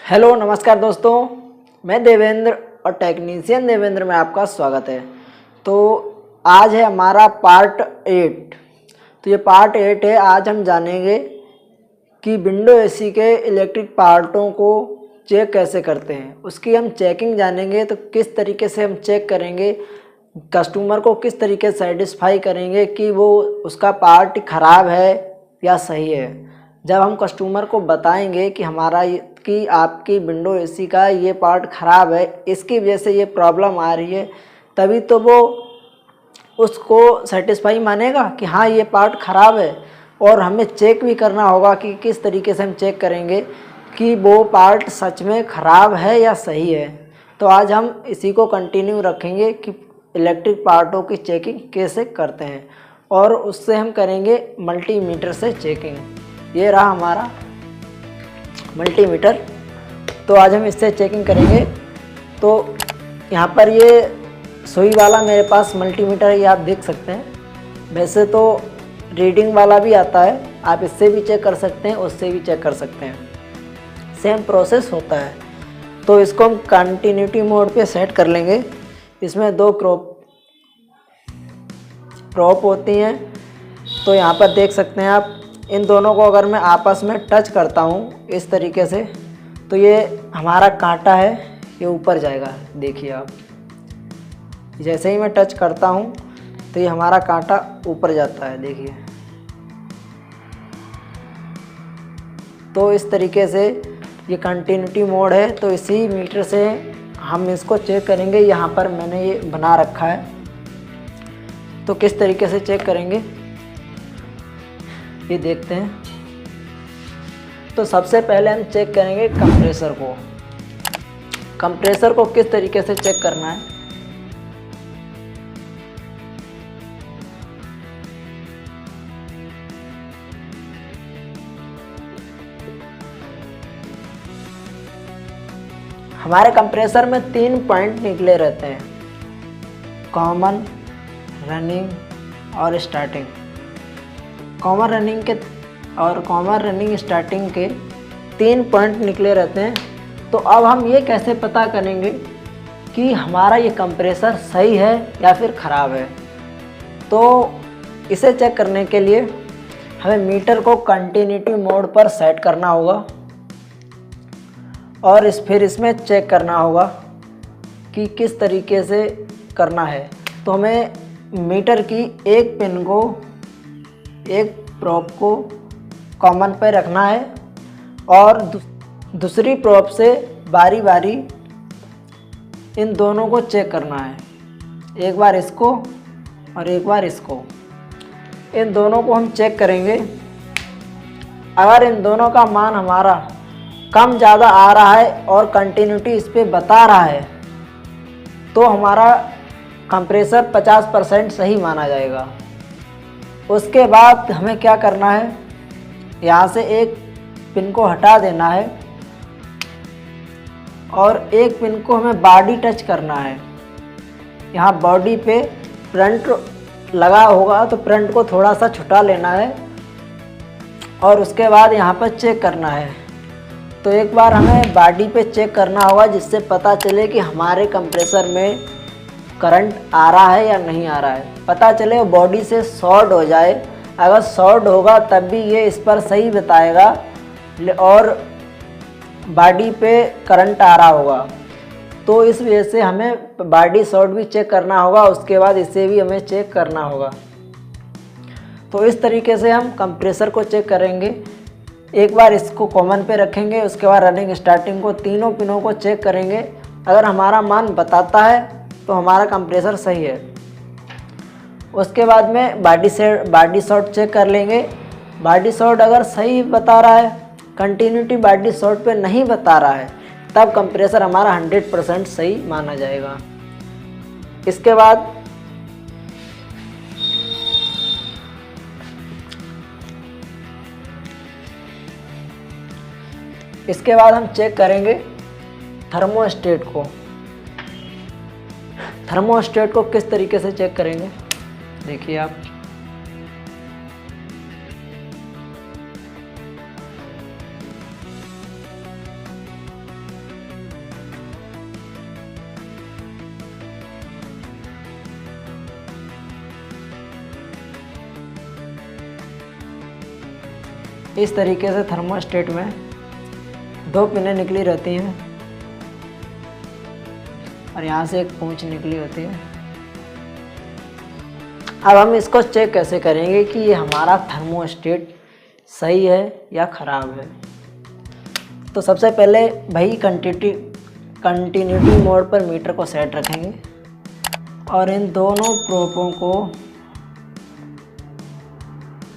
Hello नमस्कार दोस्तों, मैं देवेंद्र और टेक्नीशियन देवेंद्र में आपका स्वागत है। तो आज है हमारा पार्ट 8। तो ये पार्ट 8 है। आज हम जानेंगे कि विंडो एसी के इलेक्ट्रिक पार्टों को चेक कैसे करते हैं, उसकी हम चेकिंग जानेंगे। तो किस तरीके से हम चेक करेंगे, कस्टमर को किस तरीके से सेटिस्फाई करेंगे कि वो उसका पार्ट ख़राब है या सही है। जब हम कस्टमर को बताएंगे कि कि आपकी विंडो एसी का ये पार्ट ख़राब है, इसकी वजह से ये प्रॉब्लम आ रही है, तभी तो वो उसको सेटिस्फाई मानेगा कि हाँ ये पार्ट ख़राब है। और हमें चेक भी करना होगा कि किस तरीके से हम चेक करेंगे कि वो पार्ट सच में ख़राब है या सही है। तो आज हम इसी को कंटिन्यू रखेंगे कि इलेक्ट्रिक पार्टों की चेकिंग कैसे करते हैं, और उससे हम करेंगे मल्टीमीटर से चेकिंग। ये रहा हमारा मल्टीमीटर। तो आज हम इससे चेकिंग करेंगे। तो यहाँ पर ये सुई वाला मेरे पास मल्टीमीटर है, ये आप देख सकते हैं। वैसे तो रीडिंग वाला भी आता है, आप इससे भी चेक कर सकते हैं, उससे भी चेक कर सकते हैं, सेम प्रोसेस होता है। तो इसको हम कंटिन्यूटी मोड पे सेट कर लेंगे। इसमें दो प्रोप होती हैं। तो यहाँ पर देख सकते हैं आप, इन दोनों को अगर मैं आपस में टच करता हूँ इस तरीके से, तो ये हमारा कांटा है, ये ऊपर जाएगा। देखिए आप, जैसे ही मैं टच करता हूँ तो ये हमारा कांटा ऊपर जाता है, देखिए। तो इस तरीके से ये कंटिन्यूटी मोड है। तो इसी मीटर से हम इसको चेक करेंगे। यहाँ पर मैंने ये बना रखा है। तो किस तरीके से चेक करेंगे ये देखते हैं। तो सबसे पहले हम चेक करेंगे कंप्रेसर को। कंप्रेसर को किस तरीके से चेक करना है, हमारे कंप्रेसर में 3 पॉइंट निकले रहते हैं, कॉमन, रनिंग और स्टार्टिंग। कॉमन रनिंग स्टार्टिंग के 3 पॉइंट निकले रहते हैं। तो अब हम ये कैसे पता करेंगे कि हमारा ये कंप्रेसर सही है या फिर ख़राब है। तो इसे चेक करने के लिए हमें मीटर को कंटिन्यूटी मोड पर सेट करना होगा, और फिर इसमें चेक करना होगा कि किस तरीके से करना है। तो हमें मीटर की एक पिन को, एक प्रोब को कॉमन पे रखना है, और दूसरी प्रोब से बारी बारी इन दोनों को चेक करना है। एक बार इसको और एक बार इसको। इन दोनों को हम चेक करेंगे। अगर इन दोनों का मान हमारा कम ज़्यादा आ रहा है और कंटिन्यूटी इस पर बता रहा है, तो हमारा कंप्रेसर 50% सही माना जाएगा। उसके बाद हमें क्या करना है, यहाँ से एक पिन को हटा देना है, और एक पिन को हमें बॉडी टच करना है। यहाँ बॉडी पे फ्रंट लगा होगा, तो फ्रंट को थोड़ा सा छुटा लेना है, और उसके बाद यहाँ पर चेक करना है। तो एक बार हमें बॉडी पे चेक करना होगा, जिससे पता चले कि हमारे कंप्रेसर में करंट आ रहा है या नहीं आ रहा है। पता चले वो बॉडी से शॉर्ट हो जाए। अगर शॉर्ट होगा तब भी ये इस पर सही बताएगा, और बॉडी पे करंट आ रहा होगा। तो इस वजह से हमें बॉडी शॉर्ट भी चेक करना होगा, उसके बाद इसे भी हमें चेक करना होगा। तो इस तरीके से हम कंप्रेसर को चेक करेंगे। एक बार इसको कॉमन पे रखेंगे, उसके बाद रनिंग स्टार्टिंग को, तीनों पिनों को चेक करेंगे। अगर हमारा मान बताता है तो हमारा कंप्रेसर सही है। उसके बाद में बॉडी शॉर्ट चेक कर लेंगे। बॉडी शॉर्ट अगर सही बता रहा है, कंटिन्यूटी बॉडी शॉर्ट पे नहीं बता रहा है, तब कंप्रेसर हमारा 100% सही माना जाएगा। इसके बाद हम चेक करेंगे थर्मोस्टेट को। थर्मोस्टेट को किस तरीके से चेक करेंगे, देखिए आप। इस तरीके से थर्मोस्टेट में 2 पिनें निकली रहती हैं और यहाँ से एक पूंछ निकली होती है। अब हम इसको चेक कैसे करेंगे कि ये हमारा थर्मोस्टेट सही है या ख़राब है। तो सबसे पहले भाई कंटिन्यूटी मोड पर मीटर को सेट रखेंगे और इन दोनों प्रोपों को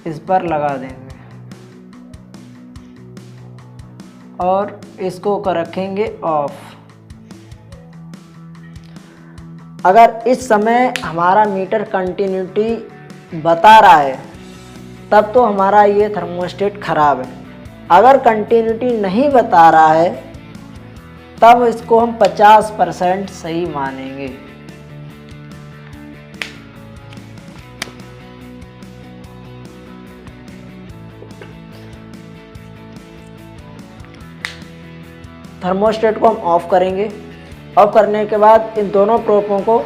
इस पर लगा देंगे और इसको रखेंगे ऑफ। अगर इस समय हमारा मीटर कंटिन्यूटी बता रहा है तब तो हमारा ये थर्मोस्टेट ख़राब है। अगर कंटिन्यूटी नहीं बता रहा है तब इसको हम 50% सही मानेंगे। थर्मोस्टेट को हम ऑफ करेंगे। ऑफ करने के बाद इन दोनों प्रोपों को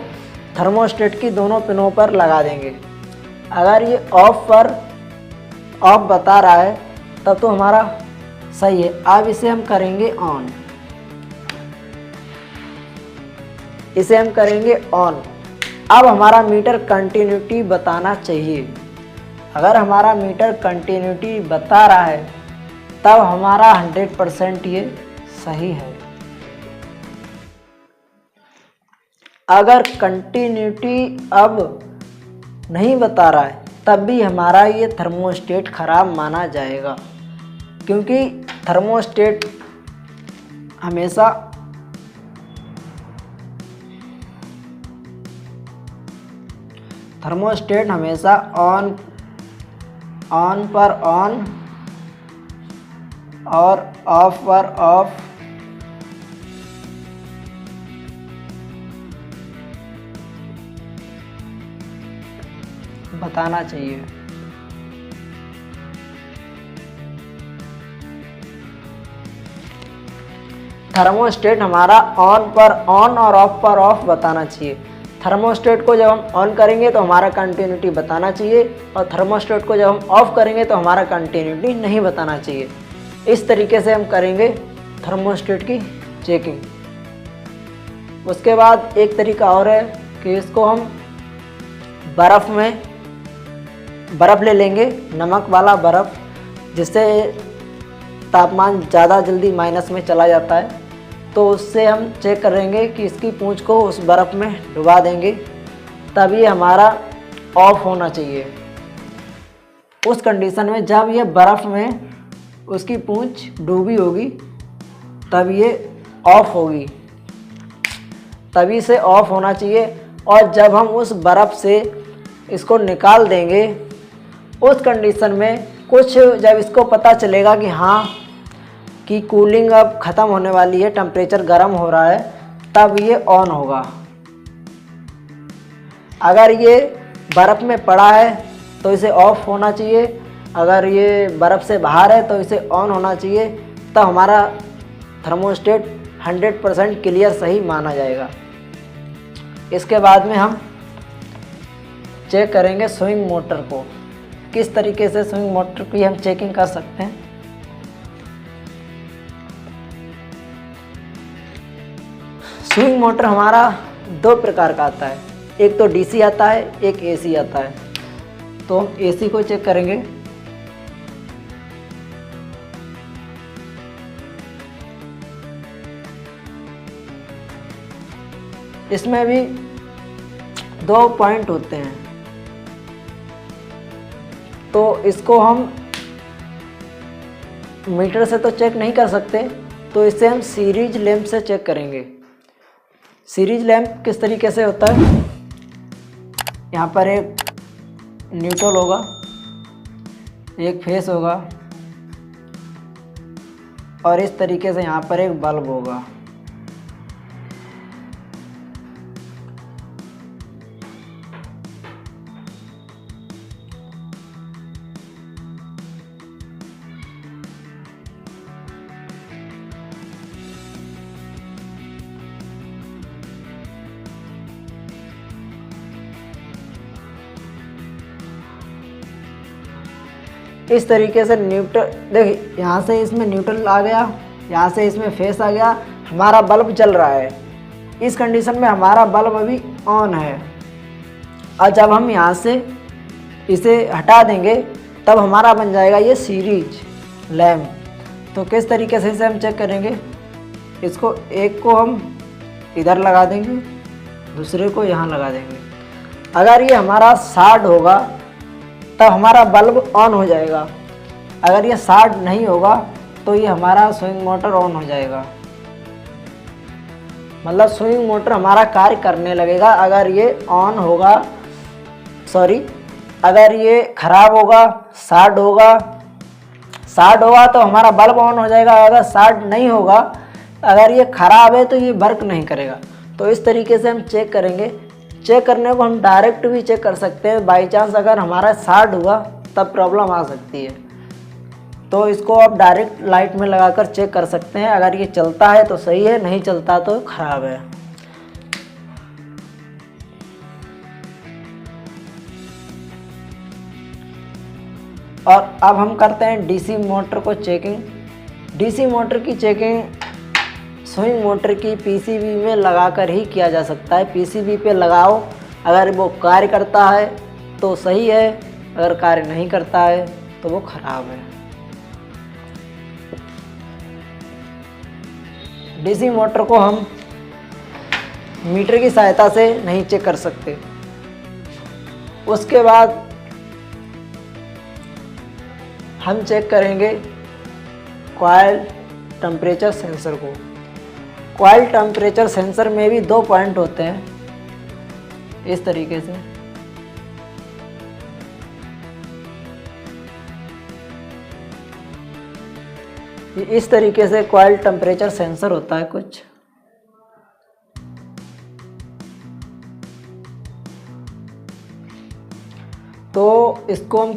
थर्मोस्टेट की दोनों पिनों पर लगा देंगे। अगर ये ऑफ बता रहा है तब तो हमारा सही है। अब इसे हम करेंगे ऑन। इसे हम करेंगे ऑन। अब हमारा मीटर कंटिन्यूटी बताना चाहिए। अगर हमारा मीटर कंटिन्यूटी बता रहा है तब हमारा 100% ये सही है। अगर कंटिन्यूटी अब नहीं बता रहा है तब भी हमारा ये थर्मोस्टेट ख़राब माना जाएगा, क्योंकि थर्मोस्टेट हमेशा ऑन पर ऑन और ऑफ पर ऑफ बताना चाहिए। थर्मोस्टेट हमारा ऑन पर ऑन और ऑफ पर ऑफ बताना चाहिए। थर्मोस्टेट को जब हम ऑन करेंगे तो हमारा कंटिन्यूटी बताना चाहिए और थर्मोस्टेट को जब हम ऑफ करेंगे तो हमारा कंटिन्यूटी नहीं बताना चाहिए। इस तरीके से हम करेंगे थर्मोस्टेट की चेकिंग। उसके बाद एक तरीका और है कि इसको हम बर्फ़ ले लेंगे, नमक वाला बर्फ़, जिससे तापमान ज़्यादा जल्दी माइनस में चला जाता है। तो उससे हम चेक करेंगे कि इसकी पूंछ को उस बर्फ़ में डुबा देंगे, तभी हमारा ऑफ होना चाहिए। उस कंडीशन में जब ये बर्फ़ में उसकी पूंछ डूबी होगी तब ये ऑफ होगी, तभी से ऑफ होना चाहिए। और जब हम उस बर्फ़ से इसको निकाल देंगे उस कंडीशन में जब इसको पता चलेगा कि हाँ कि कूलिंग अब ख़त्म होने वाली है, टेम्परेचर गर्म हो रहा है, तब ये ऑन होगा। अगर ये बर्फ़ में पड़ा है तो इसे ऑफ होना चाहिए, अगर ये बर्फ़ से बाहर है तो इसे ऑन होना चाहिए। तब हमारा थर्मोस्टेट 100% क्लियर सही माना जाएगा। इसके बाद में हम चेक करेंगे स्विंग मोटर को। किस तरीके से स्विंग मोटर की हम चेकिंग कर सकते हैं। स्विंग मोटर हमारा 2 प्रकार का आता है, एक तो डीसी आता है, एक एसी आता है। तो हम एसी को चेक करेंगे। इसमें भी 2 पॉइंट होते हैं, तो इसको हम मीटर से तो चेक नहीं कर सकते, तो इसे हम सीरीज लैंप से चेक करेंगे। सीरीज लैंप किस तरीके से होता है, यहाँ पर एक न्यूट्रल होगा, एक फेस होगा और इस तरीके से यहाँ पर एक बल्ब होगा। इस तरीके से न्यूट्रल, देखिए यहाँ से इसमें न्यूट्रल आ गया, यहाँ से इसमें फेस आ गया, हमारा बल्ब जल रहा है। इस कंडीशन में हमारा बल्ब अभी ऑन है। और जब हम यहाँ से इसे हटा देंगे तब हमारा बन जाएगा ये सीरीज लैम्प। तो किस तरीके से इसे हम चेक करेंगे, इसको एक को हम इधर लगा देंगे, दूसरे को यहाँ लगा देंगे। अगर ये हमारा शार्ट होगा तब हमारा बल्ब ऑन हो जाएगा, अगर ये शार्ट नहीं होगा तो ये हमारा स्विंग मोटर ऑन हो जाएगा, मतलब स्विंग मोटर हमारा कार्य करने लगेगा। अगर ये ऑन होगा, अगर ये खराब होगा, शार्ट होगा तो हमारा बल्ब ऑन हो जाएगा। अगर शार्ट नहीं होगा, अगर ये खराब है तो ये वर्क नहीं करेगा। तो इस तरीके से हम चेक करेंगे। चेक करने को हम डायरेक्ट भी चेक कर सकते हैं, बाई चांस अगर हमारा शार्ट हुआ तब प्रॉब्लम आ सकती है। तो इसको आप डायरेक्ट लाइट में लगाकर चेक कर सकते हैं। अगर ये चलता है तो सही है, नहीं चलता तो खराब है। और अब हम करते हैं डीसी मोटर को चेकिंग। डीसी मोटर की चेकिंग स्विंग मोटर की पीसीबी में लगाकर ही किया जा सकता है। पीसीबी पे लगाओ, अगर वो कार्य करता है तो सही है, अगर कार्य नहीं करता है तो वो खराब है। डीसी मोटर को हम मीटर की सहायता से नहीं चेक कर सकते। उसके बाद हम चेक करेंगे कॉइल टेम्परेचर सेंसर को। कॉइल टेम्परेचर सेंसर में भी 2 पॉइंट होते हैं, इस तरीके से। इस तरीके से कॉइल टेम्परेचर सेंसर होता है कुछ। तो इसको हम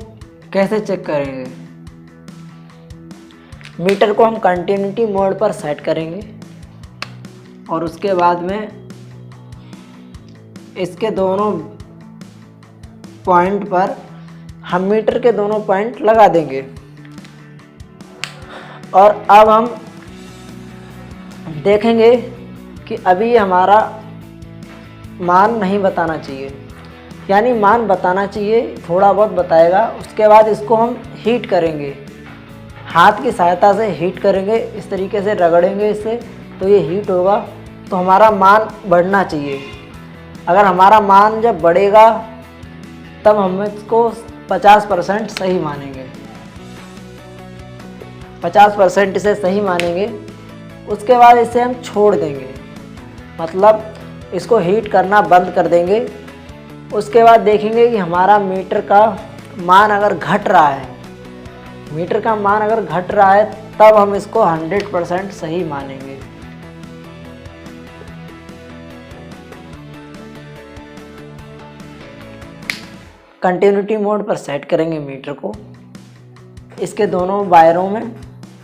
कैसे चेक करेंगे, मीटर को हम कंटिन्यूटी मोड पर सेट करेंगे और उसके बाद में इसके दोनों पॉइंट पर हम मीटर के दोनों पॉइंट लगा देंगे। और अब हम देखेंगे कि अभी हमारा मान नहीं बताना चाहिए, यानी मान बताना चाहिए, थोड़ा बहुत बताएगा। उसके बाद इसको हम हीट करेंगे, हाथ की सहायता से हीट करेंगे, इस तरीके से रगड़ेंगे इससे, तो ये हीट होगा। तो हमारा मान बढ़ना चाहिए। अगर हमारा मान जब बढ़ेगा तब हम इसको 50% सही मानेंगे, 50% इसे सही मानेंगे। उसके बाद इसे हम छोड़ देंगे, मतलब इसको हीट करना बंद कर देंगे। उसके बाद देखेंगे कि हमारा मीटर का मान अगर घट रहा है, मीटर का मान अगर घट रहा है तब हम इसको 100% सही मानेंगे। कंटिन्यूटी मोड पर सेट करेंगे मीटर को। इसके दोनों वायरों में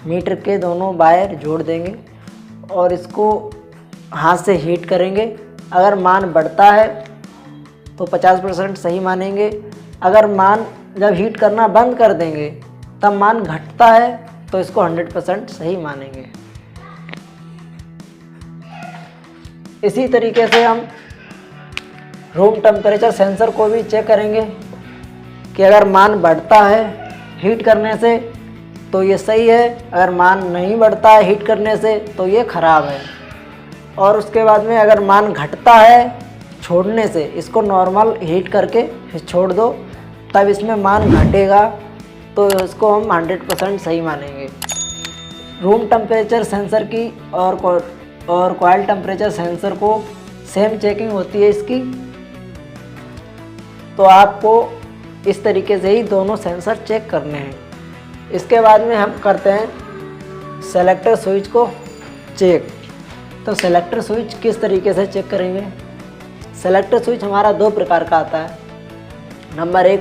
मीटर के दोनों वायर जोड़ देंगे और इसको हाथ से हीट करेंगे। अगर मान बढ़ता है तो 50% सही मानेंगे। अगर मान जब हीट करना बंद कर देंगे तब मान घटता है तो इसको 100% सही मानेंगे। इसी तरीके से हम रूम टेम्परेचर सेंसर को भी चेक करेंगे कि अगर मान बढ़ता है हीट करने से तो ये सही है, अगर मान नहीं बढ़ता है हीट करने से तो ये ख़राब है। और उसके बाद में अगर मान घटता है छोड़ने से, इसको नॉर्मल हीट करके फिर छोड़ दो, तब इसमें मान घटेगा तो इसको हम 100% सही मानेंगे। रूम टेम्परेचर सेंसर की और कॉइल टेम्परेचर सेंसर को सेम चेकिंग होती है इसकी। तो आपको इस तरीके से ही दोनों सेंसर चेक करने हैं। इसके बाद में हम करते हैं सेलेक्टर स्विच को चेक। तो सेलेक्टर स्विच किस तरीके से चेक करेंगे, सेलेक्टर स्विच हमारा 2 प्रकार का आता है। Number 1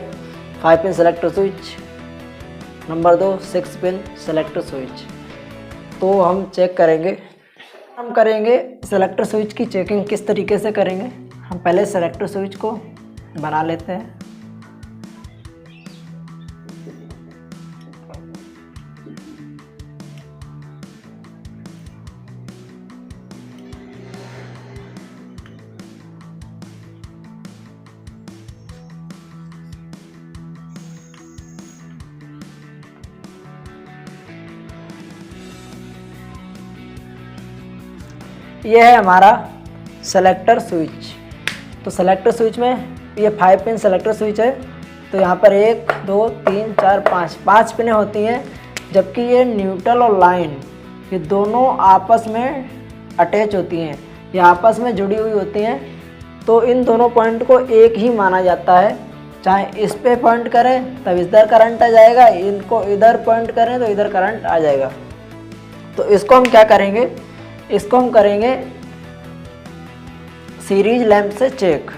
5 pin selector switch, number 2 6 pin selector switch. तो हम चेक करेंगे, हम करेंगे सेलेक्टर स्विच की चेकिंग किस तरीके से करेंगे। हम पहले सेलेक्टर स्विच को बना लेते हैं। ये है हमारा सेलेक्टर स्विच। तो सेलेक्टर स्विच में ये 5 पिन सेलेक्टर स्विच है। तो यहाँ पर 1 2 3 4 5 पिनें होती हैं, जबकि ये न्यूट्रल और लाइन ये दोनों आपस में अटैच होती हैं, ये आपस में जुड़ी हुई होती हैं। तो इन दोनों पॉइंट को एक ही माना जाता है। चाहे इस पे पॉइंट करें तब इधर करंट आ जाएगा, इनको इधर पॉइंट करें तो इधर करंट आ जाएगा। तो इसको हम क्या करेंगे, इसको हम करेंगे सीरीज लैंप से चेक।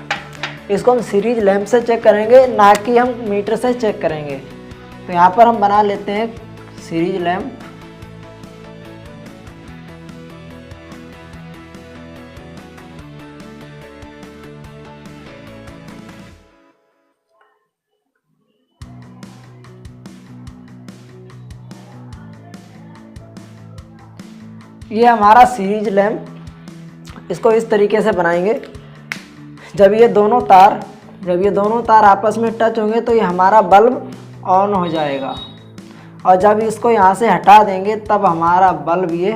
इसको हम सीरीज लैंप से चेक करेंगे, ना कि हम मीटर से चेक करेंगे। तो यहाँ पर हम बना लेते हैं सीरीज लैंप। ये हमारा सीरीज लैंप, इसको इस तरीके से बनाएंगे। जब ये दोनों तार आपस में टच होंगे तो ये हमारा बल्ब ऑन हो जाएगा, और जब इसको यहाँ से हटा देंगे तब हमारा बल्ब ये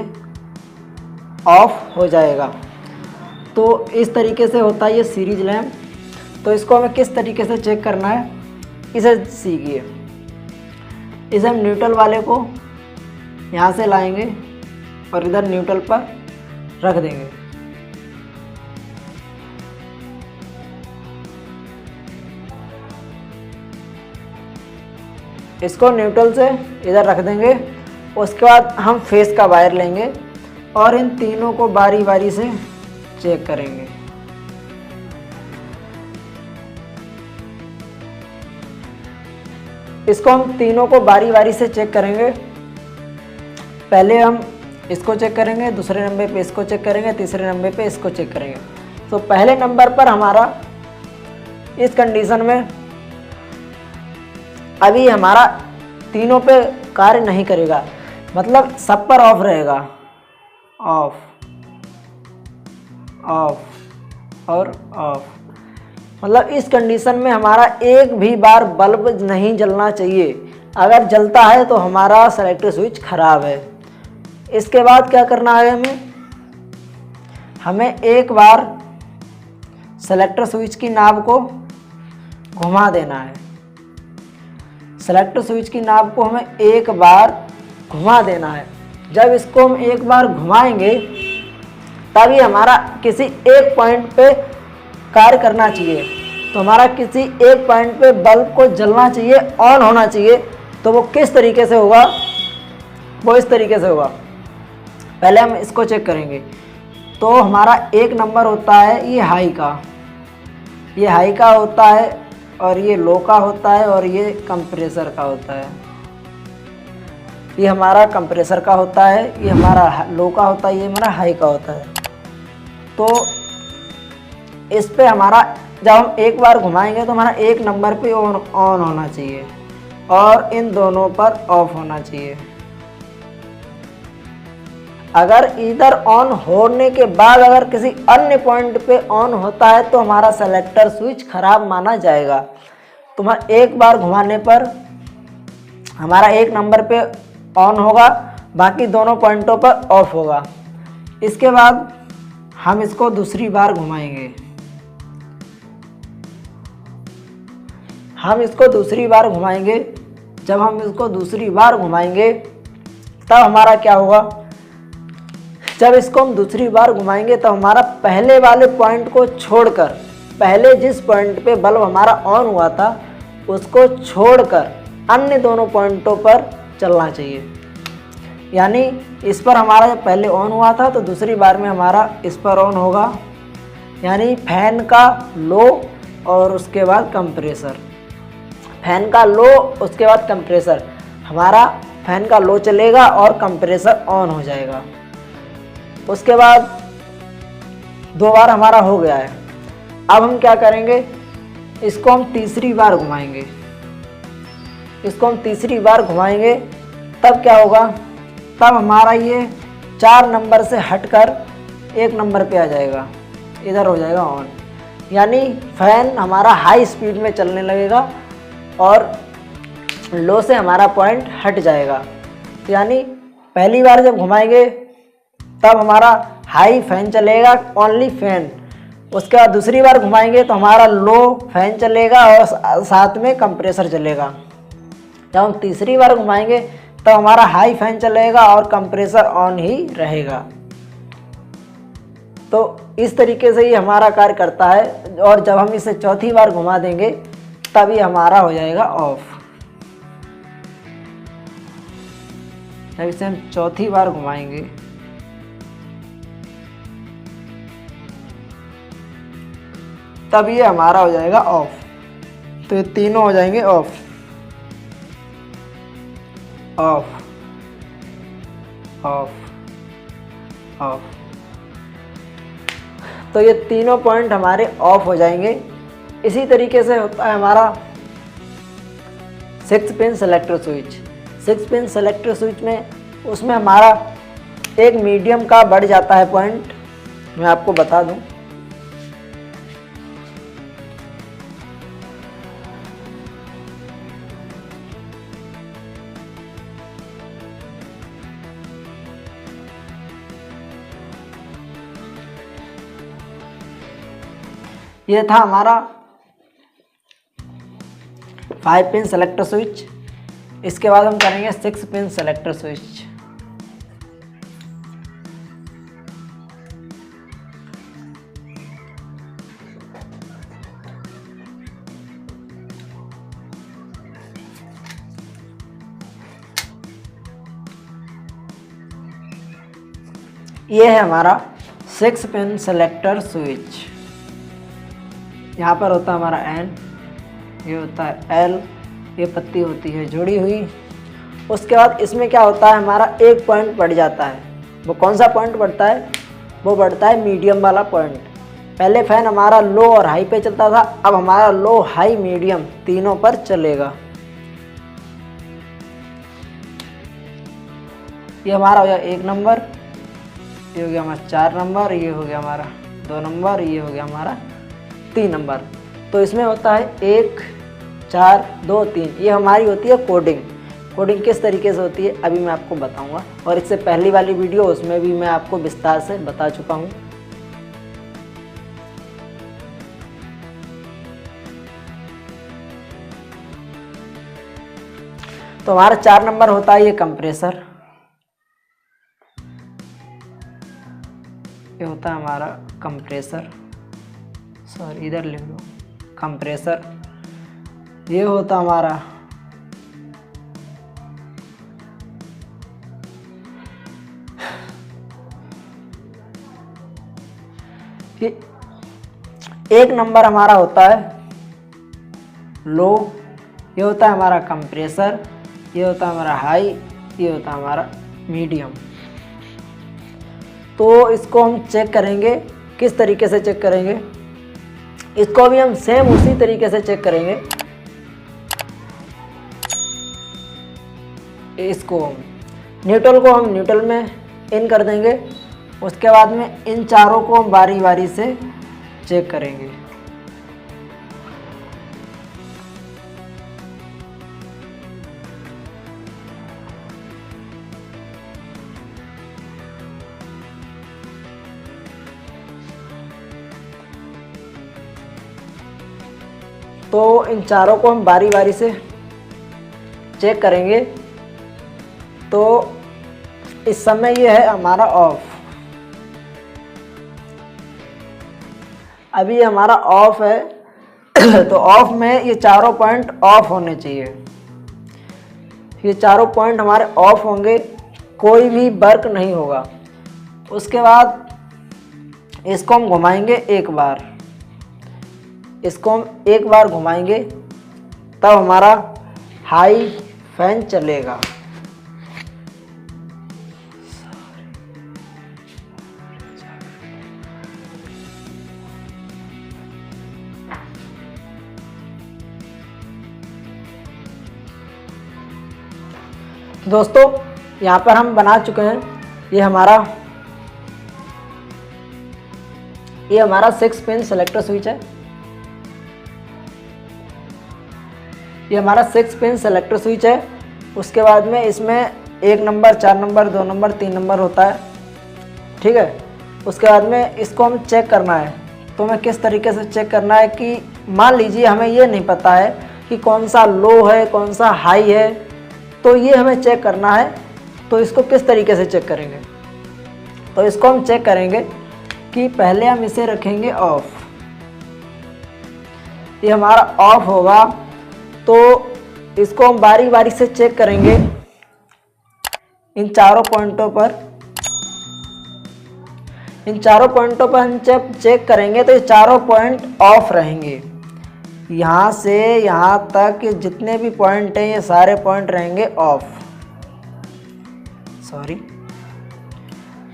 ऑफ हो जाएगा। तो इस तरीके से होता है ये सीरीज लैंप। तो इसको हमें किस तरीके से चेक करना है, इसे सीखिए। इसे हम न्यूट्रल वाले को यहाँ से लाएंगे और इधर न्यूट्रल पर रख देंगे। इसको न्यूट्रल से इधर रख देंगे। उसके बाद हम फेस का वायर लेंगे और इन तीनों को बारी बारी से चेक करेंगे। इसको हम तीनों को बारी बारी से चेक करेंगे। पहले हम इसको चेक करेंगे, दूसरे नंबर पे इसको चेक करेंगे, तीसरे नंबर पे इसको चेक करेंगे। तो पहले नंबर पर हमारा इस कंडीशन में अभी हमारा तीनों पे कार्य नहीं करेगा, मतलब सब पर ऑफ रहेगा, ऑफ ऑफ और ऑफ। मतलब इस कंडीशन में हमारा एक भी बार बल्ब नहीं जलना चाहिए। अगर जलता है तो हमारा सेलेक्टर स्विच खराब है। इसके बाद क्या करना है, हमें एक बार सेलेक्टर स्विच की नाब को घुमा देना है। सेलेक्टर स्विच की नाब को हमें एक बार घुमा देना है। जब इसको हम एक बार घुमाएंगे तभी हमारा किसी एक पॉइंट पे कार्य करना चाहिए। तो हमारा किसी एक पॉइंट पे बल्ब को जलना चाहिए, ऑन होना चाहिए। तो वो किस तरीके से होगा, वो इस तरीके से होगा। पहले हम इसको चेक करेंगे। तो हमारा एक नंबर होता है ये हाई का, ये हाई का होता है, और ये लो का होता है, और ये कंप्रेसर का होता है। ये हमारा कंप्रेसर का होता है, ये हमारा लो का होता है, ये हमारा हाई का होता है। तो इस पे हमारा जब हम एक बार घुमाएंगे तो हमारा एक नंबर पे ऑन होना चाहिए और इन दोनों पर ऑफ होना चाहिए। अगर इधर ऑन होने के बाद अगर किसी अन्य पॉइंट पे ऑन होता है तो हमारा सेलेक्टर स्विच खराब माना जाएगा। तो हमारा एक बार घुमाने पर हमारा एक नंबर पे ऑन होगा, बाकी दोनों पॉइंटों पर ऑफ होगा। इसके बाद हम इसको दूसरी बार घुमाएंगे। हम इसको दूसरी बार घुमाएंगे। जब हम इसको दूसरी बार घुमाएंगे तब हमारा क्या होगा, जब इसको हम दूसरी बार घुमाएंगे तो हमारा पहले वाले पॉइंट को छोड़कर, पहले जिस पॉइंट पे बल्ब हमारा ऑन हुआ था उसको छोड़कर अन्य दोनों पॉइंटों पर चलना चाहिए। यानी इस पर हमारा जब पहले ऑन हुआ था तो दूसरी बार में हमारा इस पर ऑन होगा। यानी फैन का लो और उसके बाद कंप्रेसर, फैन का लो उसके बाद कंप्रेसर, हमारा फैन का लो चलेगा और कंप्रेसर ऑन हो जाएगा। उसके बाद दो बार हमारा हो गया है। अब हम क्या करेंगे, इसको हम तीसरी बार घुमाएंगे। इसको हम तीसरी बार घुमाएंगे तब क्या होगा, तब हमारा ये 4 नंबर से हटकर 1 नंबर पे आ जाएगा, इधर हो जाएगा ऑन। यानी फैन हमारा हाई स्पीड में चलने लगेगा और लो से हमारा पॉइंट हट जाएगा। यानी पहली बार जब घुमाएंगे तब हमारा हाई फैन चलेगा, ओनली फैन। उसके बाद दूसरी बार घुमाएंगे तो हमारा लो फैन चलेगा और साथ में कंप्रेसर चलेगा। जब हम तीसरी बार घुमाएंगे तो हमारा हाई फैन चलेगा और कंप्रेसर ऑन ही रहेगा। तो इस तरीके से ही हमारा कार्य करता है। और जब हम इसे चौथी बार घुमा देंगे तब ये हमारा हो जाएगा ऑफ। जब इसे हम चौथी बार घुमाएंगे तब ये हमारा हो जाएगा ऑफ। तो ये तीनों हो जाएंगे ऑफ, ऑफ, ऑफ, ऑफ। तो ये तीनों पॉइंट हमारे ऑफ हो जाएंगे। इसी तरीके से होता है हमारा 6 pin selector switch. 6 pin selector switch में उसमें हमारा एक मीडियम का बढ़ जाता है पॉइंट। मैं आपको बता दूं, ये था हमारा 5 पिन सेलेक्टर स्विच। इसके बाद हम करेंगे 6 पिन सेलेक्टर स्विच। ये है हमारा 6 पिन सेलेक्टर स्विच। यहाँ पर होता है हमारा N, ये होता है L, ये पत्ती होती है जुड़ी हुई। उसके बाद इसमें क्या होता है, हमारा एक पॉइंट बढ़ जाता है। वो कौन सा पॉइंट बढ़ता है? वो बढ़ता है मीडियम वाला पॉइंट। पहले फैन हमारा लो और हाई पे चलता था, अब हमारा लो, हाई, मीडियम तीनों पर चलेगा। ये हमारा हो गया 1 नंबर, ये हो गया हमारा 4 नंबर, ये हो गया हमारा 2 नंबर, ये हो गया हमारा 3 नंबर। तो इसमें होता है 1, 4, 2, 3। ये हमारी होती है कोडिंग। कोडिंग किस तरीके से होती है अभी मैं आपको बताऊंगा, और इससे पहली वाली वीडियो उसमें भी मैं आपको विस्तार से बता चुका हूं। तो हमारा 4 नंबर होता है ये कंप्रेसर। ये होता है हमारा कंप्रेसर, सॉरी इधर लिख लो, कंप्रेसर। ये होता हमारा ये 1 नंबर हमारा होता है लो। ये होता है हमारा कंप्रेसर, ये होता है हमारा हाई, ये होता है हमारा मीडियम। तो इसको हम चेक करेंगे, किस तरीके से चेक करेंगे, इसको भी हम सेम उसी तरीके से चेक करेंगे। इसको न्यूट्रल को हम न्यूट्रल में इन कर देंगे। उसके बाद में इन चारों को हम बारी बारी से चेक करेंगे। तो इन चारों को हम बारी बारी से चेक करेंगे। तो इस समय ये है हमारा ऑफ। अभी हमारा ऑफ है तो ऑफ में ये चारों पॉइंट ऑफ होने चाहिए। ये चारों पॉइंट हमारे ऑफ होंगे, कोई भी वर्क नहीं होगा। उसके बाद इसको हम घुमाएंगे एक बार, इसको हम एक बार घुमाएंगे तब हमारा हाई फैन चलेगा। तो दोस्तों यहाँ पर हम बना चुके हैं। ये हमारा 6 पिन सेलेक्टर स्विच है। ये हमारा 6 पिन सेलेक्टर स्विच है। उसके बाद में इसमें 1 नंबर, 4 नंबर, 2 नंबर, 3 नंबर होता है। ठीक है। उसके बाद में इसको हम चेक करना है। तो हमें किस तरीके से चेक करना है कि मान लीजिए हमें ये नहीं पता है कि कौन सा लो है कौन सा हाई है, तो ये हमें चेक करना है। तो इसको किस तरीके से चेक करेंगे, तो इसको हम चेक करेंगे कि पहले हम इसे रखेंगे ऑफ। ये हमारा ऑफ होगा तो इसको हम बारी बारी से चेक करेंगे इन चारों पॉइंटों पर। इन चारों पॉइंटों पर हम जब चेक करेंगे तो ये चारों पॉइंट ऑफ रहेंगे। यहाँ से यहाँ तक जितने भी पॉइंट हैं ये सारे पॉइंट रहेंगे ऑफ। सॉरी,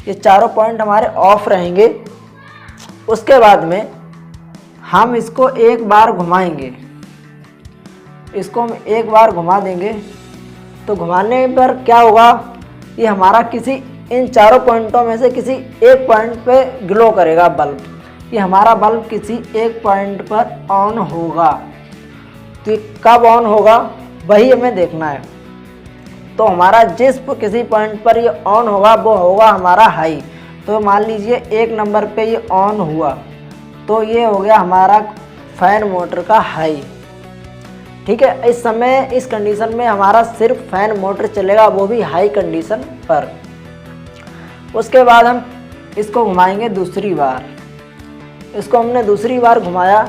ये चारों पॉइंट हमारे ऑफ रहेंगे। उसके बाद में हम इसको एक बार घुमाएंगे। इसको हम एक बार घुमा देंगे तो घुमाने पर क्या होगा, ये हमारा किसी इन चारों पॉइंटों में से किसी एक पॉइंट पे ग्लो करेगा बल्ब। ये हमारा बल्ब किसी एक पॉइंट पर ऑन होगा। तो ये कब ऑन होगा वही हमें देखना है। तो हमारा जिस किसी पॉइंट पर ये ऑन होगा वो होगा हमारा हाई। तो मान लीजिए 1 नंबर पे ये ऑन हुआ तो ये हो गया हमारा फैन मोटर का हाई। ठीक है, इस समय इस कंडीशन में हमारा सिर्फ फैन मोटर चलेगा, वो भी हाई कंडीशन पर। उसके बाद हम इसको घुमाएंगे दूसरी बार। इसको हमने दूसरी बार घुमाया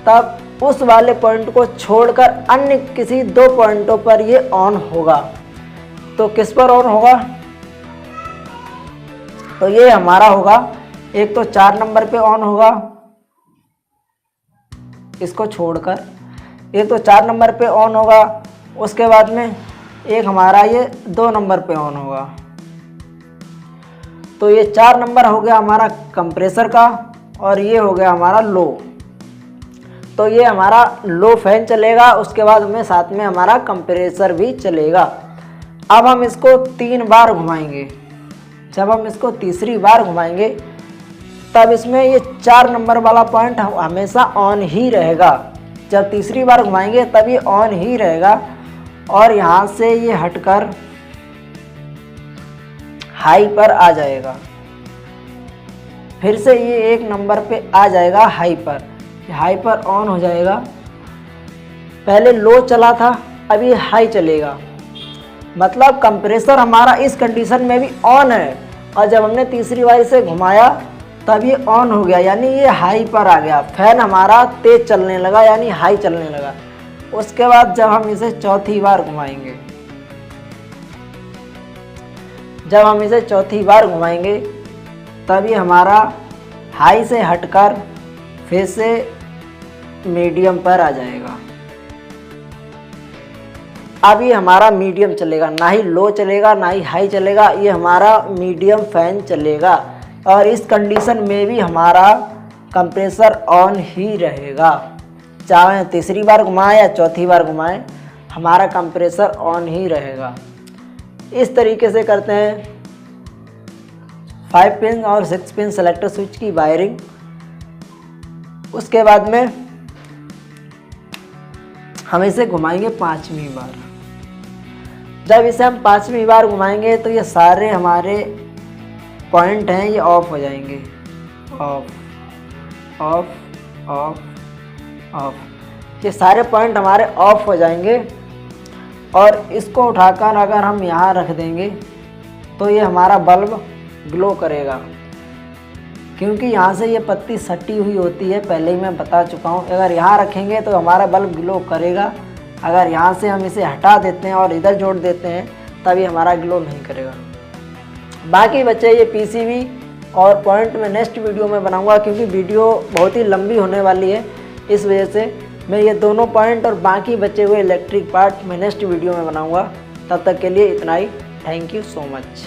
तब उस वाले पॉइंट को छोड़कर अन्य किसी 2 पॉइंटों पर ये ऑन होगा। तो किस पर ऑन होगा, तो ये हमारा होगा एक तो 4 नंबर पे ऑन होगा, इसको छोड़कर एक तो 4 नंबर पे ऑन होगा। उसके बाद में एक हमारा ये 2 नंबर पे ऑन होगा। तो ये 4 नंबर हो गया हमारा कंप्रेसर का और ये हो गया हमारा लो। तो ये हमारा लो फैन चलेगा। उसके बाद में साथ में हमारा कंप्रेसर भी चलेगा। अब हम इसको 3 बार घुमाएंगे। जब हम इसको तीसरी बार घुमाएंगे तब इसमें ये 4 नंबर वाला पॉइंट हमेशा ऑन ही रहेगा। जब तीसरी बार घुमाएंगे तब ये ऑन ही रहेगा और यहाँ से ये हटकर हाई पर आ जाएगा। फिर से ये 1 नंबर पे आ जाएगा हाई पर। हाई पर ऑन हो जाएगा। पहले लो चला था, अभी हाई चलेगा। मतलब कंप्रेसर हमारा इस कंडीशन में भी ऑन है और जब हमने तीसरी बार इसे घुमाया तब ये ऑन हो गया, यानी ये हाई पर आ गया। फैन हमारा तेज चलने लगा, यानी हाई चलने लगा। उसके बाद जब हम इसे चौथी बार घुमाएंगे, जब हम इसे चौथी बार घुमाएंगे तब ये हमारा हाई से हटकर फिर से मीडियम पर आ जाएगा। अब ये हमारा मीडियम चलेगा, ना ही लो चलेगा ना ही हाई चलेगा, ये हमारा मीडियम फैन चलेगा। और इस कंडीशन में भी हमारा कंप्रेसर ऑन ही रहेगा। चाहे तीसरी बार घुमाएं या चौथी बार घुमाएं, हमारा कंप्रेसर ऑन ही रहेगा। इस तरीके से करते हैं 5 पिन और 6 पिन सेलेक्टर स्विच की वायरिंग। उसके बाद में हम इसे घुमाएंगे 5वीं बार। जब इसे हम 5वीं बार घुमाएंगे तो ये सारे हमारे पॉइंट हैं ये ऑफ हो जाएंगे। ऑफ ऑफ ऑफ ऑफ, ये सारे पॉइंट हमारे ऑफ हो जाएंगे। और इसको उठाकर अगर हम यहाँ रख देंगे तो ये हमारा बल्ब ग्लो करेगा, क्योंकि यहाँ से ये पत्ती सटी हुई होती है, पहले ही मैं बता चुका हूँ। अगर यहाँ रखेंगे तो हमारा बल्ब ग्लो करेगा। अगर यहाँ से हम इसे हटा देते हैं और इधर जोड़ देते हैं तभी हमारा ग्लो नहीं करेगा। बाकी बच्चे ये पीसीबी और पॉइंट में नेक्स्ट वीडियो में बनाऊंगा, क्योंकि वीडियो बहुत ही लंबी होने वाली है। इस वजह से मैं ये दोनों पॉइंट और बाकी बचे हुए इलेक्ट्रिक पार्ट में नेक्स्ट वीडियो में बनाऊंगा। तब तक के लिए इतना ही। Thank you so much.